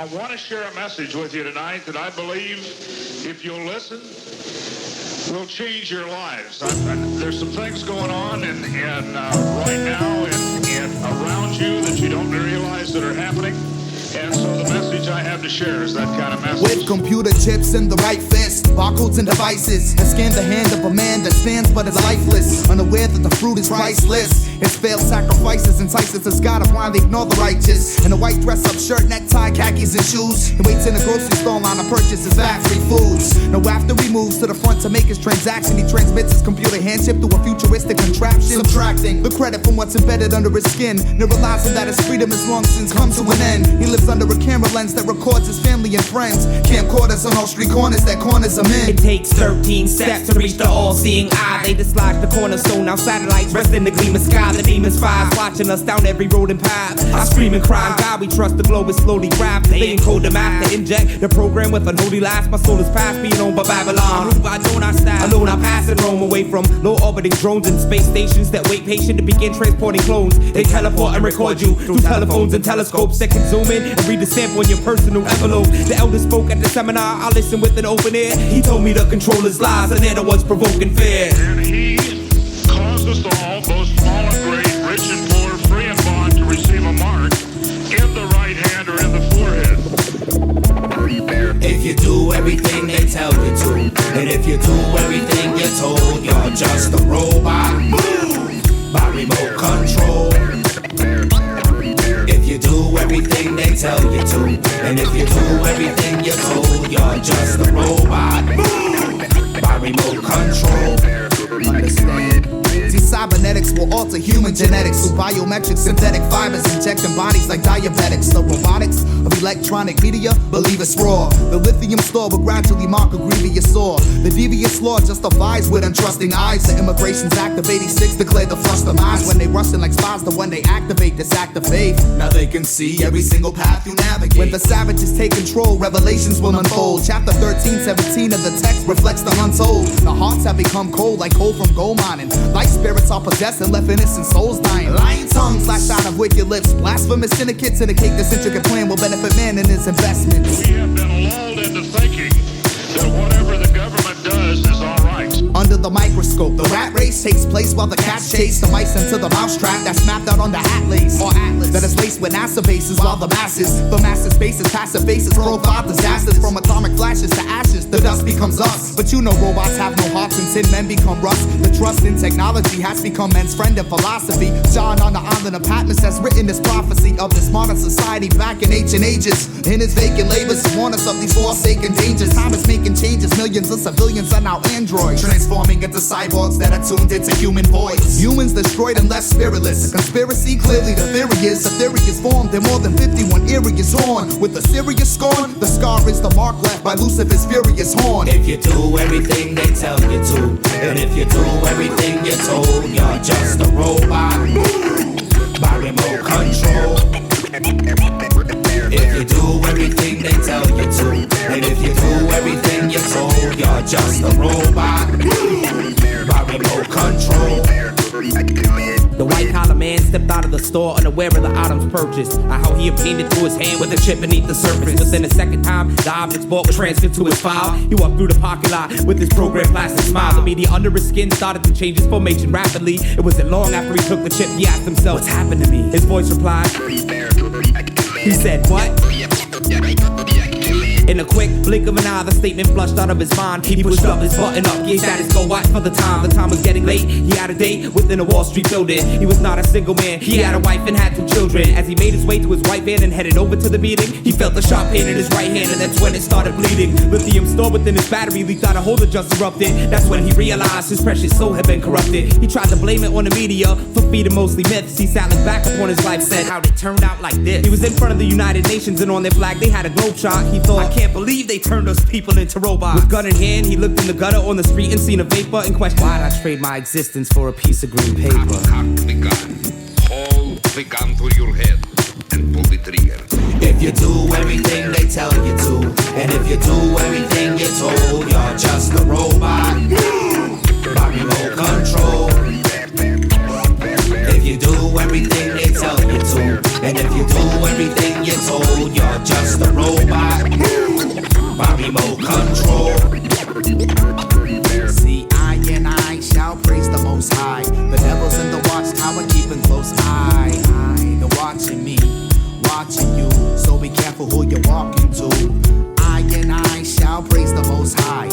I want to share a message with you tonight that I believe, if you'll listen, will change your lives. There's some things going on right now and around you that you don't realize that are happening. And so the message I have to share is that kind of message. With computer chips in the right fist, barcodes and devices, and scan the hand of a man that stands but is lifeless, unaware that the fruit is priceless. His failed sacrifices entices the God of why they ignore the righteous. In a white dress-up shirt, necktie, khakis, and shoes, he waits in a grocery store line to purchase his factory foods. Now after he moves to the front to make his transaction, he transmits his computer hand chip through a futuristic contraption, subtracting the credit from what's embedded under his skin, never realizing that his freedom has long since come to an end. He lives under a camera lens that records his family and friends. Camcorders on all street corners that corners him in. It takes 13 steps to reach the all-seeing eye. They dislodge the cornerstone, now satellites rest in the gleaming sky. The demons spies watching us down every road and path. I scream and cry, God we trust, the globe is slowly grabbed. They encode the math to inject the program with unholy lies. My soul is past being owned by Babylon. Move I don't I stand alone, I pass and roam away from low orbiting drones and space stations that wait patient to begin transporting clones. They teleport and record you through telephones and telescopes that can zoom in and read the sample in your personal envelope. The elder spoke at the seminar, I listened with an open ear. He told me to control his lies, and they're the ones provoking fear. And he caused us all, both small and great, rich and poor, free and bond, to receive a mark in the right hand or in the forehead. If you do everything they tell you to, and if you do everything you're told, you're just a robot. Move by remote control. If you do everything they tell you to, and if you do everything you're told, you're just a robot. Move by remote control. Understand? See, cybernetics will alter human genetics through biometric synthetic fibers, injecting bodies like diabetics. The robotics of electronic media, believe it's raw. The lithium store will gradually mark a grievous sore. The devious law justifies with untrusting eyes. The Immigrations Act of 86 declared the flush demise. When they rustin' like spies, the one they activate this act of faith. Now they can see every single path you navigate. When the savages take control, revelations will unfold. Chapter 13, 17 of the text reflects the untold. The hearts have become cold like coal from gold mining. Light spirits are possessed and left innocent souls dying. Lying tongues lash out of wicked lips. Blasphemous syndicates indicate this intricate plan will benefit man and his investments. We have been lulled into thinking that whatever the government does is all right. Under the microscope, the rat race takes place while the cats chase the mice into the mousetrap that's mapped out on the atlas, or atlas, that is laced with NASA bases, while the masses faces, passive faces, profile disasters from atomic flashes to ashes. The dust becomes us, but you know robots have no hearts and tin men become rust. The trust in technology has become men's friend and philosophy. John on the island of Patmos has written this prophecy of this modern society back in ancient ages. In his vacant labors, he warned us of these forsaken dangers. Time is making changes, millions of civilians are now androids, transforming into cyborgs that are tuned into human voice. Humans destroyed and left spiritless. A conspiracy, clearly the theory is formed in more than 51 areas on. With a serious scorn, the scar is the mark left by Lucifer's furious horn. If you do everything they tell you to, and if you do everything you're told, you're just a robot. Move by remote control. If you do everything they tell you to, and if you do everything you're told, you're just a robot. Move by remote control. The white-collar man stepped out of the store unaware of the items purchased. How he obtained it through his hand with a chip beneath the surface. Within a second time, the objects bought was transferred to his file. He walked through the parking lot with his programmed plastic smile. The media under his skin started to change his formation rapidly. It wasn't long after he took the chip, he asked himself, what's happened to me? His voice replied, he said, what? In a quick blink of an eye, the statement flushed out of his mind. He pushed up his button up, gave status go watch for the time. The time was getting late, he had a date within a Wall Street building. He was not a single man, he had a wife and had 2 children. As he made his way to his white van and headed over to the meeting, he felt a sharp pain in his right hand, and that's when it started bleeding. Lithium stored within his battery leaked out, a hole that just erupted. That's when he realized his precious soul had been corrupted. He tried to blame it on the media for feeding mostly myths. He sat looked back upon his life, said, how'd it turn out like this? He was in front of the United Nations and on their flag they had a globe shot. He thought, I can't believe they turned us people into robots. With gun in hand, he looked in the gutter on the street and seen a vapor and questioned, why'd I trade my existence for a piece of green paper? Cock the gun, hold the gun to your head and pull the trigger. If you do everything they tell you to, and if you do everything you're told, you're just a robot. By remote control. If you do everything they tell you to, and if you do everything you're told, you're just a robot. robot by remote control. See, I and I shall praise the Most High. The devil's in the watchtower keeping close eye. They're watching me, watching you, so be careful who you're walking to. I and I shall praise the Most High.